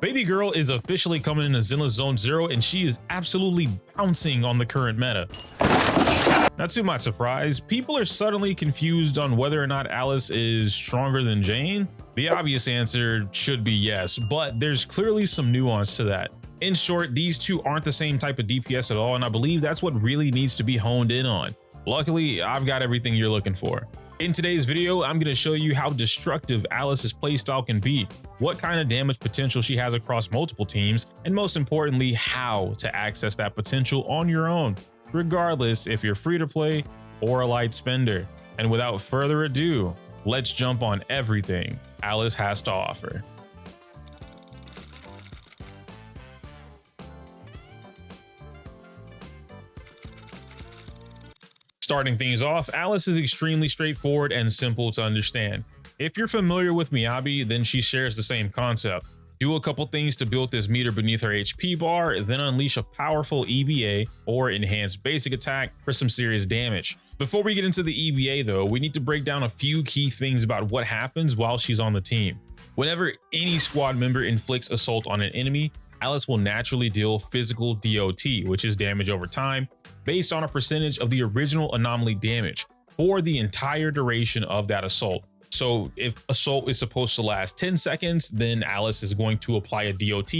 Baby girl is officially coming into Zenless Zone Zero, and she is absolutely bouncing on the current meta. Not to my surprise, people are suddenly confused on whether or not Alice is stronger than Jane. The obvious answer should be yes, but there's clearly some nuance to that. In short, these two aren't the same type of DPS at all, and I believe that's what really needs to be honed in on. Luckily, I've got everything you're looking for. In today's video, I'm going to show you how destructive Alice's playstyle can be, what kind of damage potential she has across multiple teams, and most importantly, how to access that potential on your own, regardless if you're free to play or a light spender. And without further ado, let's jump on everything Alice has to offer. Starting things off, Alice is extremely straightforward and simple to understand. If you're familiar with Miyabi, then she shares the same concept. Do a couple things to build this meter beneath her HP bar, then unleash a powerful EBA or enhanced basic attack for some serious damage. Before we get into the EBA though, we need to break down a few key things about what happens while she's on the team. Whenever any squad member inflicts assault on an enemy, Alice will naturally deal physical DOT, which is damage over time, based on a percentage of the original anomaly damage for the entire duration of that assault. So if assault is supposed to last 10 seconds, then Alice is going to apply a DOT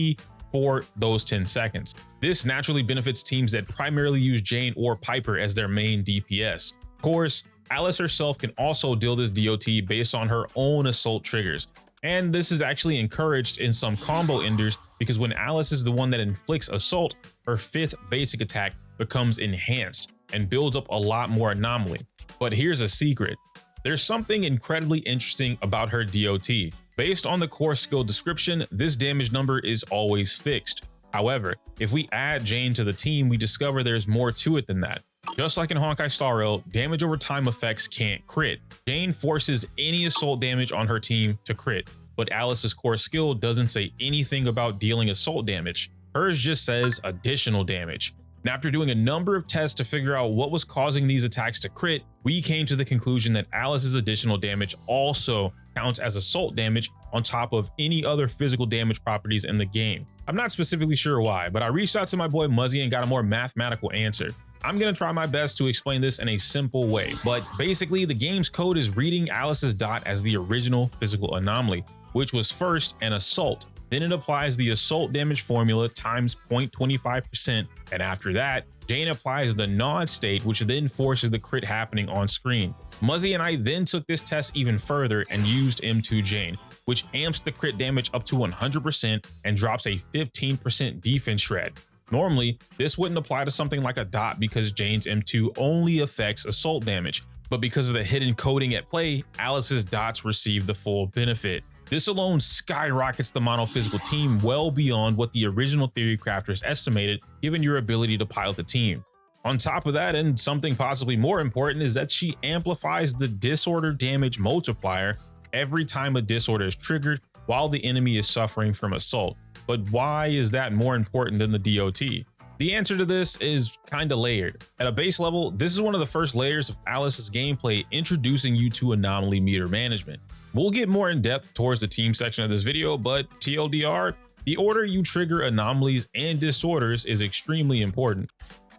for those 10 seconds. This naturally benefits teams that primarily use Jane or Piper as their main DPS. Of course, Alice herself can also deal this DOT based on her own assault triggers. And this is actually encouraged in some combo enders because when Alice is the one that inflicts assault, her 5th basic attack becomes enhanced and builds up a lot more anomaly. But here's a secret. There's something incredibly interesting about her DOT. Based on the core skill description, this damage number is always fixed. However, if we add Jane to the team, we discover there's more to it than that. Just like in Honkai Star Rail, damage over time effects can't crit. Jane forces any assault damage on her team to crit, but Alice's core skill doesn't say anything about dealing assault damage. Hers just says additional damage. And after doing a number of tests to figure out what was causing these attacks to crit, we came to the conclusion that Alice's additional damage also counts as assault damage on top of any other physical damage properties in the game. I'm not specifically sure why, but I reached out to my boy Muzzy and got a more mathematical answer. I'm gonna try my best to explain this in a simple way, but basically the game's code is reading Alice's dot as the original physical anomaly, which was first an assault. Then it applies the assault damage formula times 0.25%, and after that, Jane applies the nod state, which then forces the crit happening on screen. Muzzy and I then took this test even further and used M2 Jane, which amps the crit damage up to 100% and drops a 15% defense shred. Normally, this wouldn't apply to something like a dot because Jane's M2 only affects assault damage, but because of the hidden coding at play, Alice's dots receive the full benefit. This alone skyrockets the monophysical team well beyond what the original theory crafters estimated, given your ability to pilot the team. On top of that, and something possibly more important, is that she amplifies the disorder damage multiplier every time a disorder is triggered while the enemy is suffering from assault. But why is that more important than the DOT? The answer to this is kinda layered. At a base level, this is one of the first layers of Alice's gameplay introducing you to anomaly meter management. We'll get more in depth towards the team section of this video, but TLDR, the order you trigger anomalies and disorders is extremely important.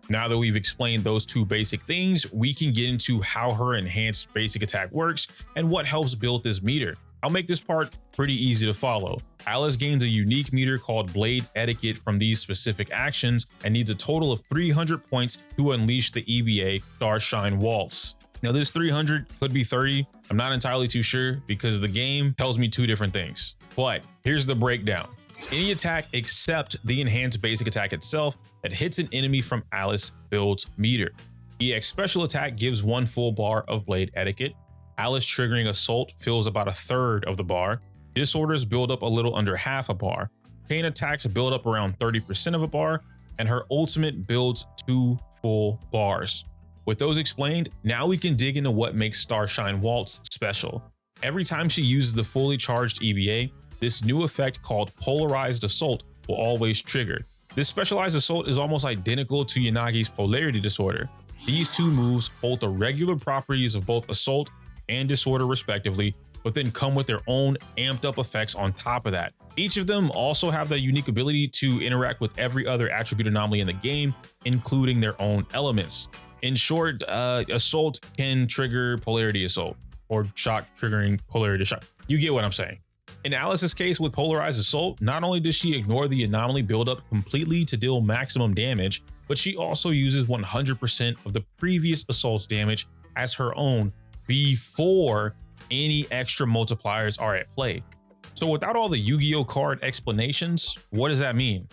Now that we've explained those two basic things, we can get into how her enhanced basic attack works and what helps build this meter. I'll make this part pretty easy to follow. Alice gains a unique meter called Blade Etiquette from these specific actions and needs a total of 300 points to unleash the EBA Starshine Waltz. Now this 300 could be 30, I'm not entirely too sure because the game tells me two different things. But here's the breakdown. Any attack except the enhanced basic attack itself that hits an enemy from Alice builds meter. EX special attack gives 1 full bar of Blade Etiquette. Alice triggering assault fills about 1/3 of the bar. Disorders build up a little under half a bar. Chain attacks build up around 30% of a bar, and her ultimate builds 2 full bars. With those explained, now we can dig into what makes Starshine Waltz special. Every time she uses the fully charged EBA, this new effect called Polarized Assault will always trigger. This specialized assault is almost identical to Yanagi's Polarity Disorder. These two moves hold the regular properties of both assault and disorder respectively, but then come with their own amped up effects on top of that. Each of them also have the unique ability to interact with every other attribute anomaly in the game, including their own elements. In short, Assault can trigger Polarity Assault, or Shock triggering Polarity Shock. You get what I'm saying. In Alice's case with Polarized Assault, not only does she ignore the anomaly buildup completely to deal maximum damage, but she also uses 100% of the previous Assault's damage as her own before any extra multipliers are at play. So without all the Yu-Gi-Oh card explanations, what does that mean?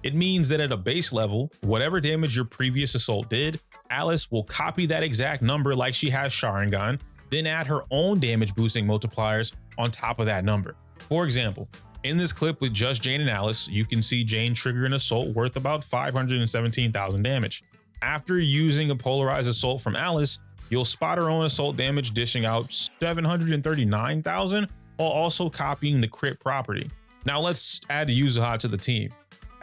It means that at a base level, whatever damage your previous Assault did, Alice will copy that exact number like she has Sharingan, then add her own damage boosting multipliers on top of that number. For example, in this clip with just Jane and Alice, you can see Jane trigger an Assault worth about 517,000 damage. After using a Polarized Assault from Alice, you'll spot her own Assault damage dishing out 739,000 while also copying the crit property. Now let's add Yuzuha to the team.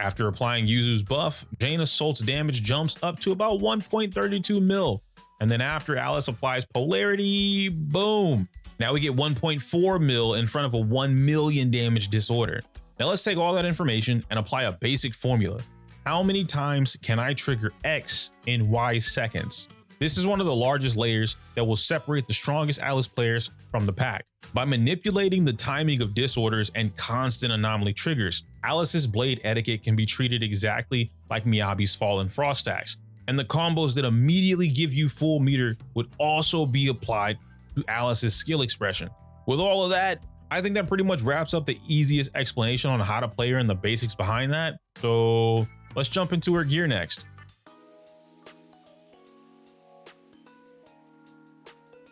After applying Yuzu's buff, Jane Assault's damage jumps up to about 1.32 mil. And then after Alice applies Polarity, boom. Now we get 1.4 mil in front of a 1 million damage disorder. Now let's take all that information and apply a basic formula. How many times can I trigger X in Y seconds? This is one of the largest layers that will separate the strongest Alice players from the pack. By manipulating the timing of disorders and constant anomaly triggers, Alice's blade etiquette can be treated exactly like Miyabi's Fallen Frost stacks, and the combos that immediately give you full meter would also be applied to Alice's skill expression. With all of that, I think that pretty much wraps up the easiest explanation on how to play her and the basics behind that. So let's jump into her gear next.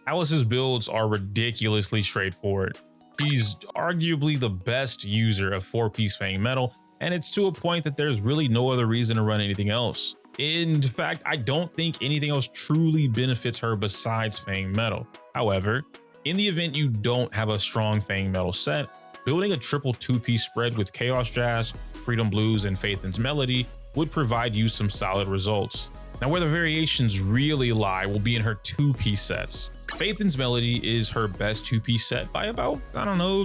Alice's builds are ridiculously straightforward. She's arguably the best user of 4-piece Fang Metal, and it's to a point that there's really no other reason to run anything else. In fact, I don't think anything else truly benefits her besides Fang Metal. However, in the event you don't have a strong Fang Metal set, building a triple 2-piece spread with Chaos Jazz, Freedom Blues, and Phaethon's Melody would provide you some solid results. Now, where the variations really lie will be in her 2-piece sets. Phaethon's Melody is her best 2-piece set by about, 2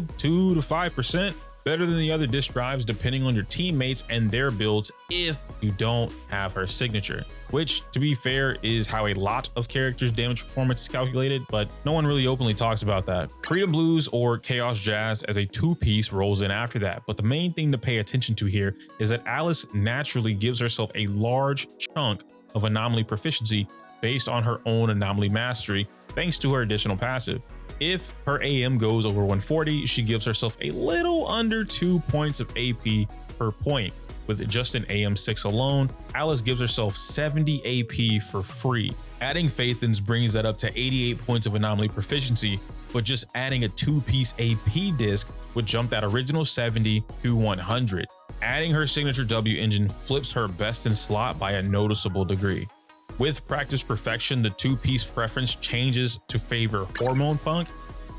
to 5%, better than the other disc drives depending on your teammates and their builds if you don't have her signature, which, to be fair, is how a lot of characters' damage performance is calculated, but no one really openly talks about that. Freedom Blues or Chaos Jazz as a 2-piece rolls in after that, but the main thing to pay attention to here is that Alice naturally gives herself a large chunk of anomaly proficiency based on her own anomaly mastery thanks to her additional passive. If her AM goes over 140, she gives herself a little under 2 points of AP per point. With just an AM6 alone, Alice gives herself 70 AP for free. Adding Phaethon's brings that up to 88 points of anomaly proficiency, but just adding a 2-piece AP disc would jump that original 70 to 100. Adding her signature W engine flips her best in slot by a noticeable degree. With Practice Perfection, the 2-piece preference changes to favor Hormone Punk,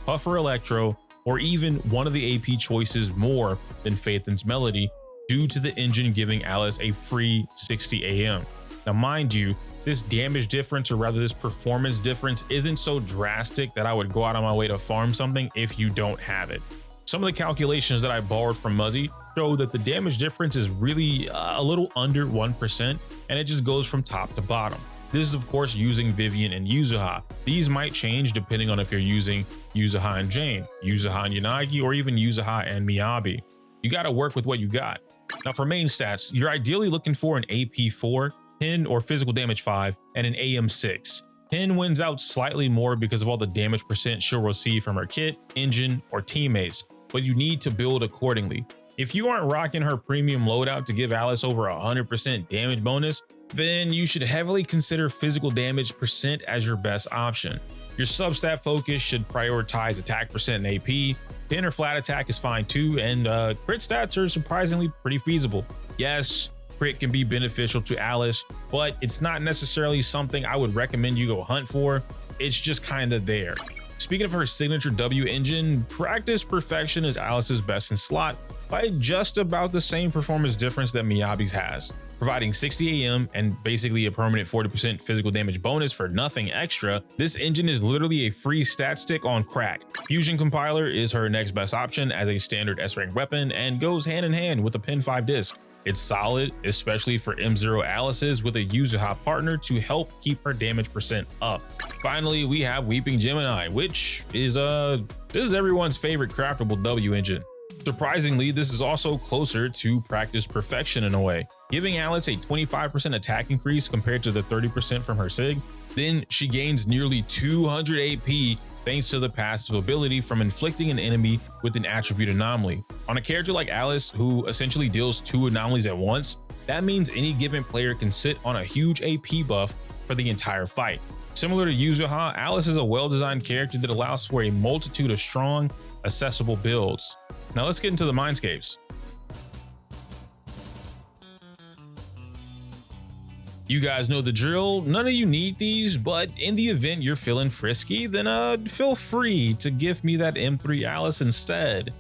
Puffer Electro, or even one of the AP choices more than Phaethon's Melody due to the engine giving Alice a free 60 AM. Now mind you, this damage difference, or rather this performance difference, isn't so drastic that I would go out of my way to farm something if you don't have it. Some of the calculations that I borrowed from Muzzy show that the damage difference is really a little under 1%, and it just goes from top to bottom. This is of course using Vivian and Yuzuha. These might change depending on if you're using Yuzuha and Jane, Yuzuha and Yanagi, or even Yuzuha and Miyabi. You gotta work with what you got. Now for main stats, you're ideally looking for an AP 4, 10 or physical damage 5, and an AM 6. 10 wins out slightly more because of all the damage percent she'll receive from her kit, engine, or teammates, but you need to build accordingly. If you aren't rocking her premium loadout to give Alice over 100% damage bonus, then you should heavily consider physical damage percent as your best option. Your substat focus should prioritize attack percent and AP. Pin or flat attack is fine too, and crit stats are surprisingly pretty feasible. Yes, crit can be beneficial to Alice, but it's not necessarily something I would recommend you go hunt for. It's just kind of there. Speaking of her signature W engine, Practice Perfection is Alice's best in slot, by just about the same performance difference that Miyabi's has, providing 60 AM and basically a permanent 40% physical damage bonus for nothing extra. This engine is literally a free stat stick on crack. Fusion Compiler is her next best option as a standard S-rank weapon and goes hand in hand with a Pin 5 disc. It's solid, especially for M0 Alice's with a Yuzuha partner to help keep her damage percent up. Finally, we have Weeping Gemini, which is this is everyone's favorite craftable W engine. Surprisingly, this is also closer to practice perfection in a way, giving Alice a 25% attack increase compared to the 30% from her SIG. Then she gains nearly 200 AP thanks to the passive ability from inflicting an enemy with an attribute anomaly. On a character like Alice, who essentially deals 2 anomalies at once, that means any given player can sit on a huge AP buff for the entire fight. Similar to Yuzuha, Alice is a well-designed character that allows for a multitude of strong, accessible builds. Now let's get into the mindscapes. You guys know the drill, none of you need these, but in the event you're feeling frisky, then feel free to give me that M3 Alice instead.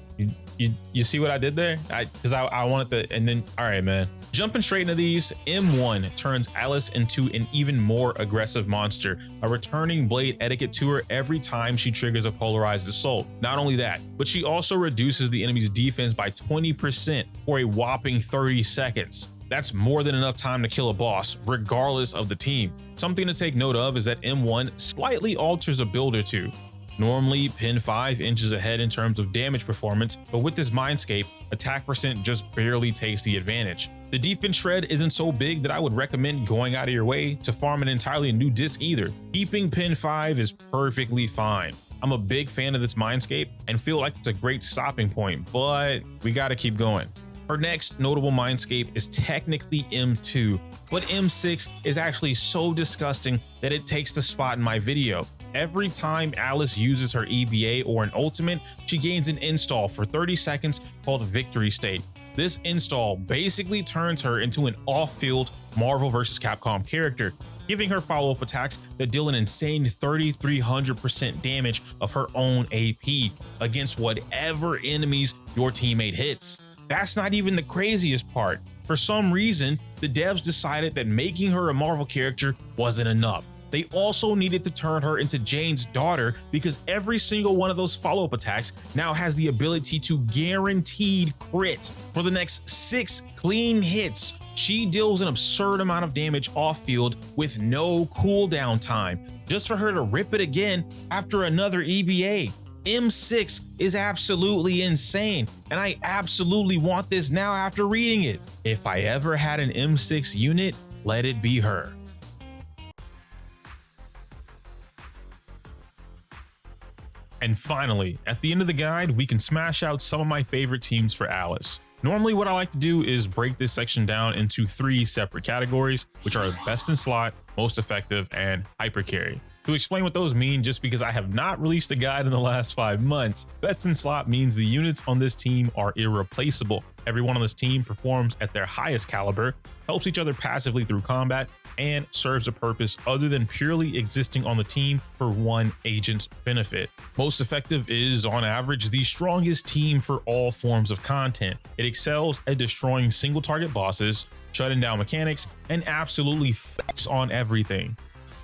You see what I did there? Because I wanted to, and then, all right, man. Jumping straight into these, M1 turns Alice into an even more aggressive monster, a returning blade etiquette to her every time she triggers a Polarized Assault. Not only that, but she also reduces the enemy's defense by 20% for a whopping 30 seconds. That's more than enough time to kill a boss, regardless of the team. Something to take note of is that M1 slightly alters a build or two. Normally, Pin 5 inches ahead in terms of damage performance, but with this mindscape, attack percent just barely takes the advantage. The defense shred isn't so big that I would recommend going out of your way to farm an entirely new disc either. Keeping Pin 5 is perfectly fine. I'm a big fan of this mindscape and feel like it's a great stopping point, but we gotta keep going. Her next notable mindscape is technically M2, but M6 is actually so disgusting that it takes the spot in my video. Every time Alice uses her EBA or an ultimate, she gains an install for 30 seconds called Victory State. This install basically turns her into an off-field Marvel vs. Capcom character, giving her follow-up attacks that deal an insane 3,300% damage of her own AP against whatever enemies your teammate hits. That's not even the craziest part. For some reason, the devs decided that making her a Marvel character wasn't enough. They also needed to turn her into Jane's daughter because every single one of those follow-up attacks now has the ability to guaranteed crit. For the next 6 clean hits, she deals an absurd amount of damage off-field with no cooldown time, just for her to rip it again after another EBA. M6 is absolutely insane, and I absolutely want this now after reading it. If I ever had an M6 unit, let it be her. And finally, at the end of the guide, we can smash out some of my favorite teams for Alice. Normally what I like to do is break this section down into 3 separate categories, which are best in slot, most effective, and hyper carry. To explain what those mean, just because I have not released a guide in the last 5 months, best in slot means the units on this team are irreplaceable. Everyone on this team performs at their highest caliber, helps each other passively through combat, and serves a purpose other than purely existing on the team for one agent's benefit. Most effective is, on average, the strongest team for all forms of content. It excels at destroying single target bosses, shutting down mechanics, and absolutely fucks on everything.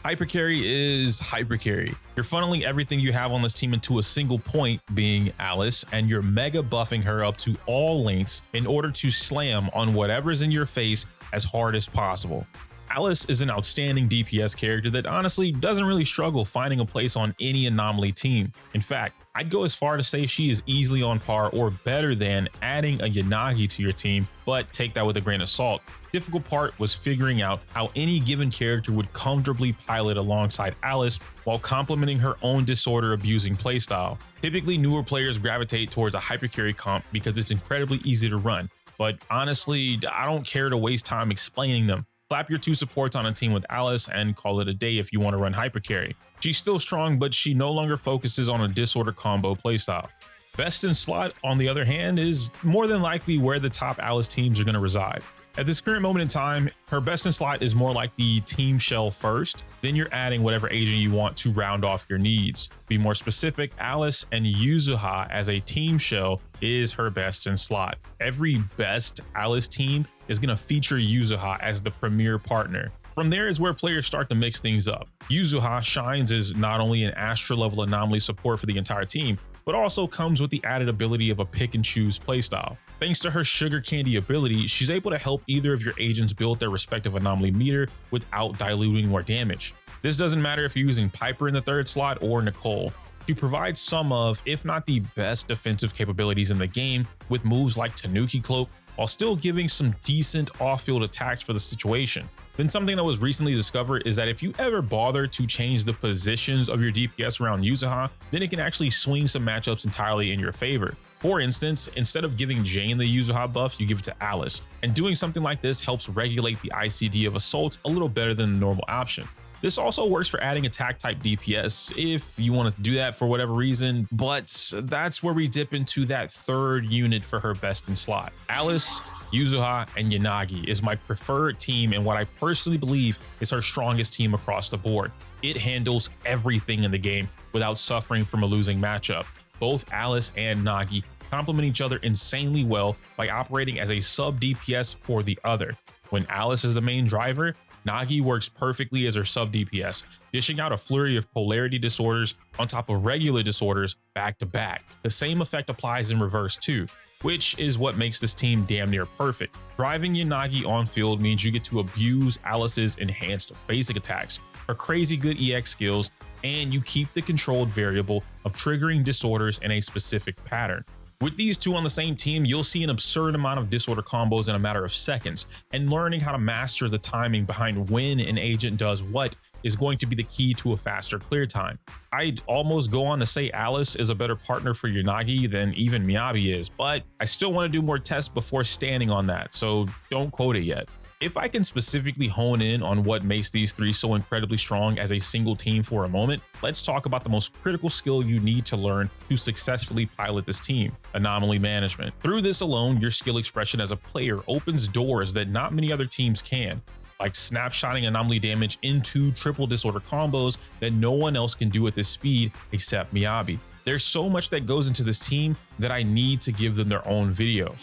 Hypercarry is hypercarry. You're funneling everything you have on this team into a single point, being Alice, and you're mega buffing her up to all lengths in order to slam on whatever's in your face as hard as possible. Alice is an outstanding DPS character that honestly doesn't really struggle finding a place on any Anomaly team. In fact, I'd go as far to say she is easily on par or better than adding a Yanagi to your team, but take that with a grain of salt. Difficult part was figuring out how any given character would comfortably pilot alongside Alice while complementing her own disorder abusing playstyle. Typically, newer players gravitate towards a hypercarry comp because it's incredibly easy to run, but honestly, I don't care to waste time explaining them. Slap your 2 supports on a team with Alice and call it a day if you want to run hypercarry. She's still strong, but she no longer focuses on a disorder combo playstyle. Best in slot, on the other hand, is more than likely where the top Alice teams are going to reside. At this current moment in time, her best in slot is more like the team shell first, then you're adding whatever agent you want to round off your needs. To be more specific, Alice and Yuzuha as a team shell is her best in slot. Every best Alice team is going to feature Yuzuha as the premier partner. From there is where players start to mix things up. Yuzuha shines as not only an Astra level anomaly support for the entire team, but also comes with the added ability of a pick and choose playstyle. Thanks to her sugar candy ability, she's able to help either of your agents build their respective anomaly meter without diluting more damage. This doesn't matter if you're using Piper in the third slot or Nicole. She provides some of, if not the best defensive capabilities in the game with moves like Tanuki Cloak, while still giving some decent off-field attacks for the situation. Then something that was recently discovered is that if you ever bother to change the positions of your DPS around Yuzuha, then it can actually swing some matchups entirely in your favor. For instance, instead of giving Jane the Yuzuha buff, you give it to Alice, and doing something like this helps regulate the ICD of Assault a little better than the normal option. This also works for adding attack type DPS if you want to do that for whatever reason, but that's where we dip into that third unit for her best in slot. Alice, Yuzuha, and Yanagi is my preferred team and what I personally believe is her strongest team across the board. It handles everything in the game without suffering from a losing matchup. Both Alice and Nagi complement each other insanely well by operating as a sub DPS for the other. When Alice is the main driver, Nagi works perfectly as her sub DPS, dishing out a flurry of polarity disorders on top of regular disorders back to back. The same effect applies in reverse too, which is what makes this team damn near perfect. Driving Yanagi on field means you get to abuse Alice's enhanced basic attacks, her crazy good EX skills, and you keep the controlled variable of triggering disorders in a specific pattern. With these two on the same team, you'll see an absurd amount of disorder combos in a matter of seconds, and learning how to master the timing behind when an agent does what is going to be the key to a faster clear time. I'd almost go on to say Alice is a better partner for Yanagi than even Miyabi is, but I still want to do more tests before standing on that, so don't quote it yet. If I can specifically hone in on what makes these three so incredibly strong as a single team for a moment, let's talk about the most critical skill you need to learn to successfully pilot this team: anomaly management. Through this alone, your skill expression as a player opens doors that not many other teams can, like snapshotting anomaly damage into triple disorder combos that no one else can do at this speed except Miyabi. There's so much that goes into this team that I need to give them their own video.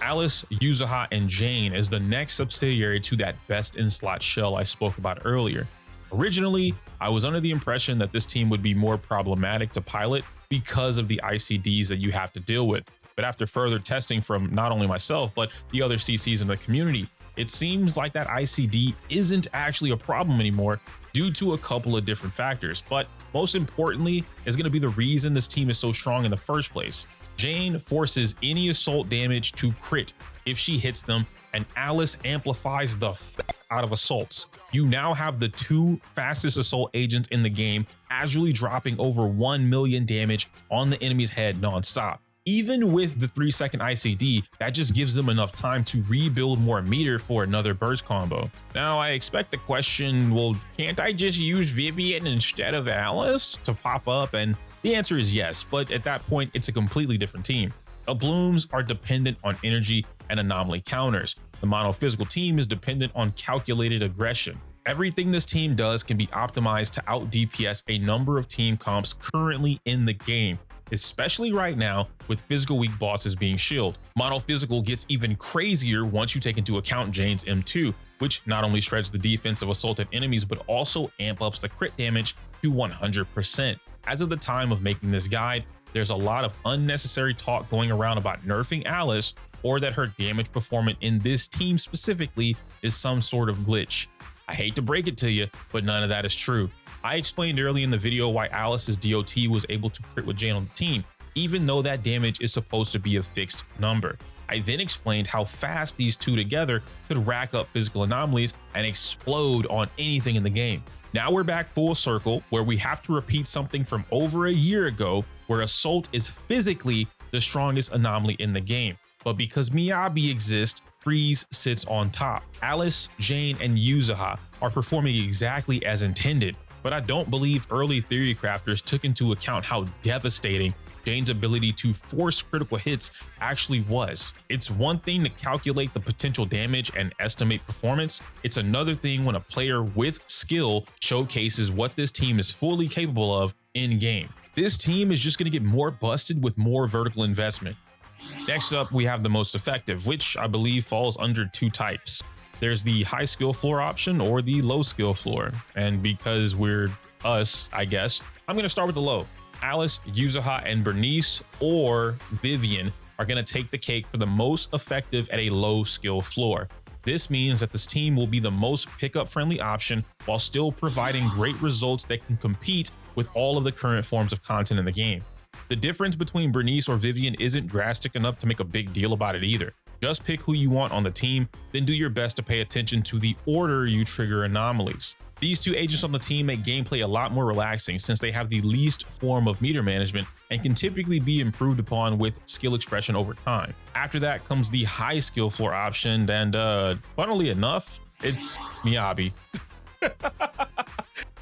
Alice, Yuzuha, and Jane is the next subsidiary to that best in slot shell I spoke about earlier. Originally, I was under the impression that this team would be more problematic to pilot because of the ICDs that you have to deal with, but after further testing from not only myself but the other CCs in the community, it seems like that ICD isn't actually a problem anymore due to a couple of different factors, but most importantly is going to be the reason this team is so strong in the first place. Jane forces any assault damage to crit if she hits them, and Alice amplifies the out of assaults. You now have the two fastest assault agents in the game, casually dropping over 1 million damage on the enemy's head nonstop. Even with the 3-second ICD, that just gives them enough time to rebuild more meter for another burst combo. Now, I expect the question, well, can't I just use Vivian instead of Alice to pop up? And the answer is yes, but at that point, it's a completely different team. The Blooms are dependent on energy and anomaly counters. The monophysical team is dependent on calculated aggression. Everything this team does can be optimized to out DPS a number of team comps currently in the game, especially right now with physical weak bosses being shielded. Monophysical gets even crazier once you take into account Jane's M2, which not only shreds the defense of assaulted enemies, but also amp ups the crit damage to 100%. As of the time of making this guide, there's a lot of unnecessary talk going around about nerfing Alice, or that her damage performance in this team specifically is some sort of glitch. I hate to break it to you, but none of that is true. I explained early in the video why Alice's DOT was able to crit with Jane on the team, even though that damage is supposed to be a fixed number. I then explained how fast these two together could rack up physical anomalies and explode on anything in the game. Now we're back full circle where we have to repeat something from over a year ago, where Assault is physically the strongest anomaly in the game. But because Miyabi exists, Freeze sits on top. Alice, Jane, and Yuzuha are performing exactly as intended, but I don't believe early theory crafters took into account how devastating Jane's ability to force critical hits actually was. It's one thing to calculate the potential damage and estimate performance. It's another thing when a player with skill showcases what this team is fully capable of in game. This team is just going to get more busted with more vertical investment. Next up, we have the most effective, which I believe falls under two types. There's the high skill floor option or the low skill floor. And because we're us, I guess, I'm going to start with the low. Alice, Yuzuha, and Bernice or Vivian are going to take the cake for the most effective at a low skill floor. This means that this team will be the most pickup friendly option while still providing great results that can compete with all of the current forms of content in the game. The difference between Bernice or Vivian isn't drastic enough to make a big deal about it either. Just pick who you want on the team, then do your best to pay attention to the order you trigger anomalies. These two agents on the team make gameplay a lot more relaxing since they have the least form of meter management and can typically be improved upon with skill expression over time. After that comes the high skill floor option, and funnily enough, it's Miyabi.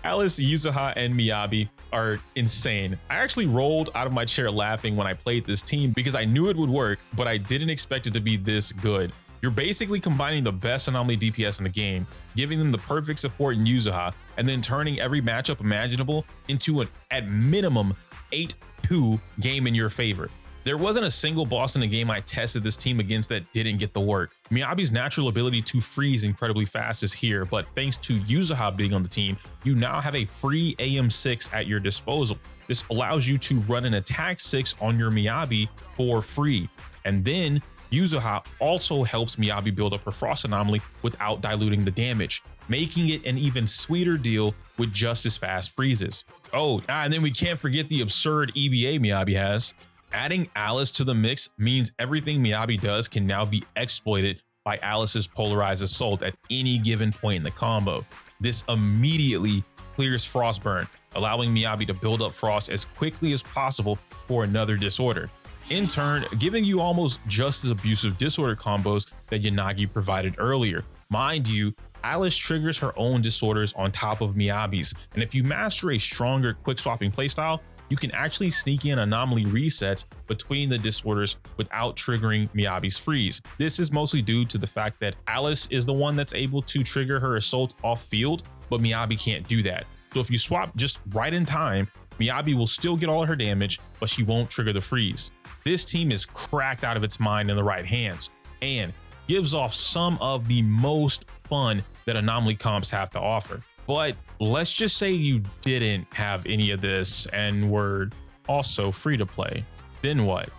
Alice, Yuzuha, and Miyabi are insane. I actually rolled out of my chair laughing when I played this team because I knew it would work, but I didn't expect it to be this good. You're basically combining the best Anomaly DPS in the game, giving them the perfect support in Yuzuha, and then turning every matchup imaginable into an, at minimum, 8-2 game in your favor. There wasn't a single boss in the game I tested this team against that didn't get the work. Miyabi's natural ability to freeze incredibly fast is here, but thanks to Yuzuha being on the team, you now have a free AM6 at your disposal. This allows you to run an attack 6 on your Miyabi for free, and then Yuzuha also helps Miyabi build up her frost anomaly without diluting the damage, making it an even sweeter deal with just as fast freezes. Oh, and then we can't forget the absurd EBA Miyabi has. Adding Alice to the mix means everything Miyabi does can now be exploited by Alice's Polarized Assault at any given point in the combo. This immediately clears Frostburn, allowing Miyabi to build up Frost as quickly as possible for another disorder, in turn giving you almost just as abusive disorder combos that Yanagi provided earlier. Mind you, Alice triggers her own disorders on top of Miyabi's, and if you master a stronger quick swapping playstyle, you can actually sneak in anomaly resets between the disorders without triggering Miyabi's freeze. This is mostly due to the fact that Alice is the one that's able to trigger her assault off field, but Miyabi can't do that. So if you swap just right in time, Miyabi will still get all of her damage, but she won't trigger the freeze. This team is cracked out of its mind in the right hands and gives off some of the most fun that anomaly comps have to offer. But let's just say you didn't have any of this and were also free to play. Then what?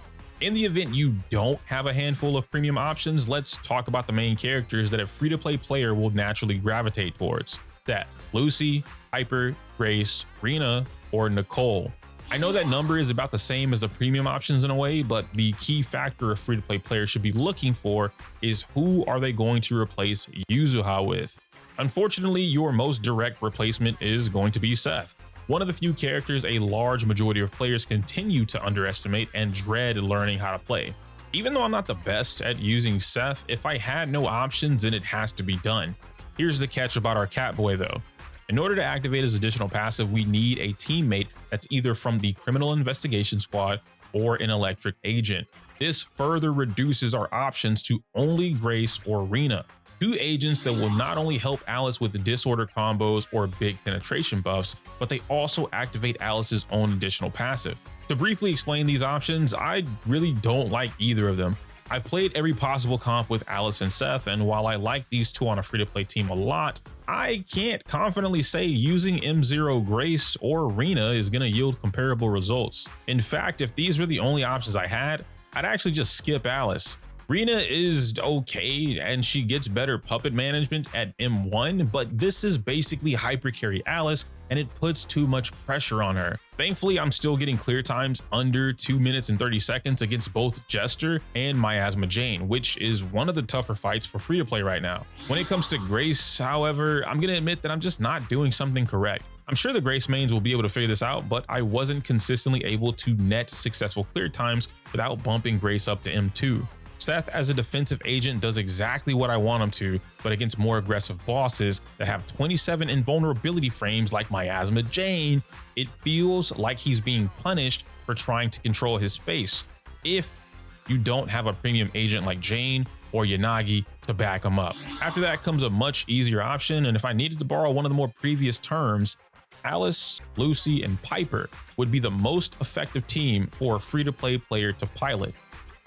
In the event you don't have a handful of premium options, let's talk about the main characters that a free to play player will naturally gravitate towards. Seth, Lucy, Hyper, Grace, Rena, or Nicole. I know that number is about the same as the premium options in a way, but the key factor a free to play player should be looking for is who are they going to replace Yuzuha with? Unfortunately, your most direct replacement is going to be Seth, one of the few characters a large majority of players continue to underestimate and dread learning how to play. Even though I'm not the best at using Seth, if I had no options, then it has to be done. Here's the catch about our Catboy though. In order to activate his additional passive, we need a teammate that's either from the Criminal Investigation Squad or an Electric Agent. This further reduces our options to only Grace or Rena, two agents that will not only help Alice with the disorder combos or big penetration buffs, but they also activate Alice's own additional passive. To briefly explain these options, I really don't like either of them. I've played every possible comp with Alice and Seth, and while I like these two on a free-to-play team a lot, I can't confidently say using M0 Grace or Rena is going to yield comparable results. In fact, if these were the only options I had, I'd actually just skip Alice. Rena is okay and she gets better puppet management at M1, but this is basically hypercarry Alice and it puts too much pressure on her. Thankfully, I'm still getting clear times under 2 minutes and 30 seconds against both Jester and Miasma Jane, which is one of the tougher fights for free to play right now. When it comes to Grace, however, I'm gonna admit that I'm just not doing something correct. I'm sure the Grace mains will be able to figure this out, but I wasn't consistently able to net successful clear times without bumping Grace up to M2. Seth as a defensive agent does exactly what I want him to, but against more aggressive bosses that have 27 invulnerability frames like Miasma Jane, it feels like he's being punished for trying to control his space if you don't have a premium agent like Jane or Yanagi to back him up. After that comes a much easier option, and if I needed to borrow one of the more previous terms, Alice, Lucy, and Piper would be the most effective team for a free-to-play player to pilot.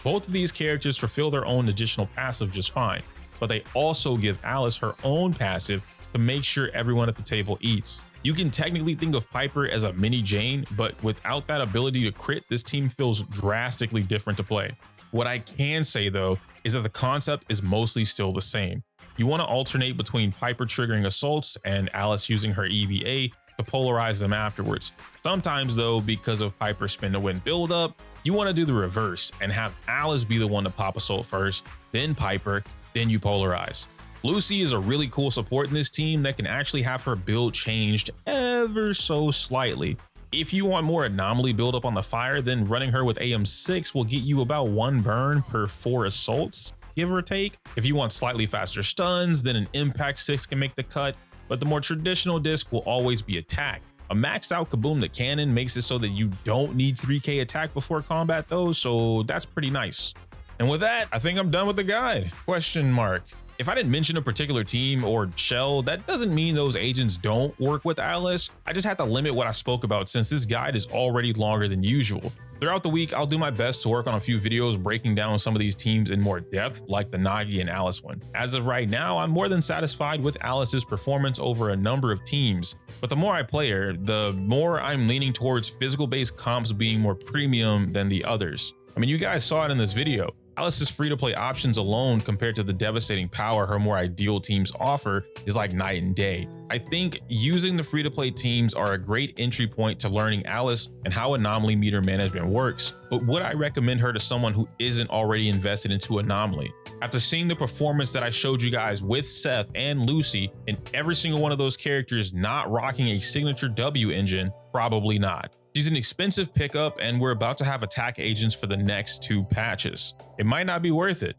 Both of these characters fulfill their own additional passive just fine, but they also give Alice her own passive to make sure everyone at the table eats. You can technically think of Piper as a mini Jane, but without that ability to crit, this team feels drastically different to play. What I can say though is that the concept is mostly still the same. You want to alternate between Piper triggering assaults and Alice using her EBA to polarize them afterwards. Sometimes though, because of Piper's spin to win buildup, you want to do the reverse and have Alice be the one to pop assault first, then Piper, then you polarize. Lucy is a really cool support in this team that can actually have her build changed ever so slightly. If you want more anomaly buildup on the fire, then running her with AM6 will get you about 1 burn per 4 assaults, give or take. If you want slightly faster stuns, then an impact 6 can make the cut, but the more traditional disc will always be attack. A maxed out Kaboom the Cannon makes it so that you don't need 3k attack before combat though, so that's pretty nice. And with that, I think I'm done with the guide. Question mark. If I didn't mention a particular team or shell, that doesn't mean those agents don't work with Alice. I just have to limit what I spoke about since this guide is already longer than usual. Throughout the week, I'll do my best to work on a few videos breaking down some of these teams in more depth, like the Nagi and Alice one. As of right now, I'm more than satisfied with Alice's performance over a number of teams, but the more I play her, the more I'm leaning towards physical-based comps being more premium than the others. I mean, you guys saw it in this video. Alice's free-to-play options alone compared to the devastating power her more ideal teams offer is like night and day. I think using the free-to-play teams are a great entry point to learning Alice and how anomaly meter management works, but would I recommend her to someone who isn't already invested into Anomaly? After seeing the performance that I showed you guys with Seth and Lucy, and every single one of those characters not rocking a signature W engine, probably not. She's an expensive pickup, and we're about to have attack agents for the next 2 patches. It might not be worth it.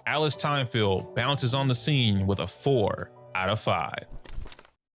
Alice Thymefield bounces on the scene with a 4 out of 5.